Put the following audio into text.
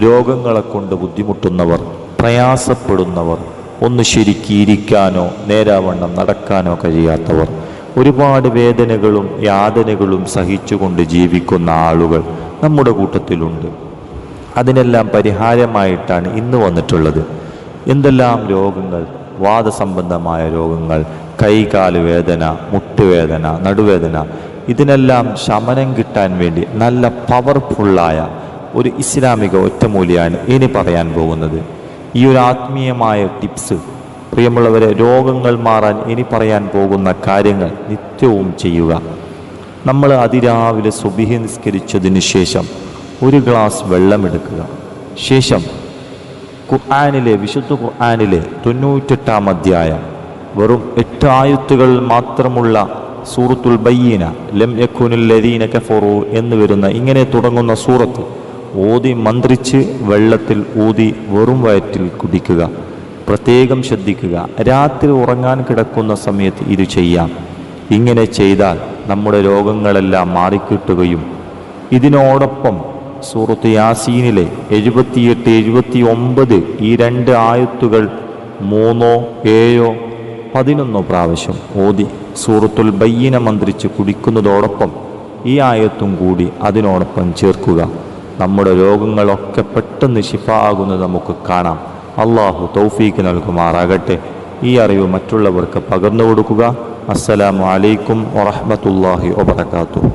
രോഗങ്ങളെ കൊണ്ട് ബുദ്ധിമുട്ടുന്നവർ, പ്രയാസപ്പെടുന്നവർ, ഒന്ന് ശരിക്കിരിക്കാനോ നേരാവണ്ണം നടക്കാനോ കഴിയാത്തവർ, ഒരുപാട് വേദനകളും യാതനകളും സഹിച്ചുകൊണ്ട് ജീവിക്കുന്ന ആളുകൾ നമ്മുടെ കൂട്ടത്തിലുണ്ട്. അതിനെല്ലാം പരിഹാരമായിട്ടാണ് ഇന്ന് വന്നിട്ടുള്ളത്. എന്തെല്ലാം രോഗങ്ങൾ, വാദസംബന്ധമായ രോഗങ്ങൾ, കൈകാല് വേദന, മുട്ടുവേദന, നടുവേദന, ഇതിനെല്ലാം ശമനം കിട്ടാൻ വേണ്ടി നല്ല പവർഫുള്ളായ ഒരു ഇസ്ലാമിക ഒറ്റമൂലിയാണ് ഇനി പറയാൻ പോകുന്നത്. ഈ ഒരു ആത്മീയമായ ടിപ്സ് പ്രിയമുള്ളവരെ, രോഗങ്ങൾ മാറാൻ ഇനി പറയാൻ പോകുന്ന കാര്യങ്ങൾ നിത്യവും ചെയ്യുക. നമ്മൾ അതിരാവിലെ സുബ്ഹി നിസ്കരിച്ചതിന് ശേഷം ഒരു ഗ്ലാസ് വെള്ളമെടുക്കുക. ശേഷം വിശുദ്ധ ഖുർആനിലെ 98-ാം അധ്യായം വെറും 8 ആയത്തുകൾ മാത്രമുള്ള സൂറത്തുൽ ബയ്യിന, ലം യകുനിൽ ലദീന കഫറു എന്ന് വരുന്ന ഇങ്ങനെ തുടങ്ങുന്ന സൂറത്ത് ഓതി മന്ത്രിച്ച് വെള്ളത്തിൽ ഊതി വെറും വയറ്റിൽ കുടിക്കുക. പ്രത്യേകം ശ്രദ്ധിക്കുക, രാത്രി ഉറങ്ങാൻ കിടക്കുന്ന സമയത്ത് ഇത് ചെയ്യാം. ഇങ്ങനെ ചെയ്താൽ നമ്മുടെ രോഗങ്ങളെല്ലാം മാറിക്കിട്ടുകയും ഇതിനോടൊപ്പം സൂറത്ത് യാസീനിലെ 78, 79 ഈ 2 ആയത്തുകൾ 3, 7, 11 പ്രാവശ്യം ഓതി സൂറത്തുൽ ബയ്യിന മന്ത്രിച്ച് കുടിക്കുന്നതോടൊപ്പം ഈ ആയത്തും കൂടി അതിനോടൊപ്പം ചേർക്കുക. നമ്മുടെ രോഗങ്ങളൊക്കെ പെട്ടെന്ന് ശിഫ ആകുന്നത് നമുക്ക് കാണാം. അള്ളാഹു തൗഫീക്ക് നൽകുമാറാകട്ടെ. ഈ അറിവ് മറ്റുള്ളവർക്ക് പകർന്നു കൊടുക്കുക. അസ്സലാമു അലൈക്കും വറഹ്മത്തുള്ളാഹി വബറകാതുഹു.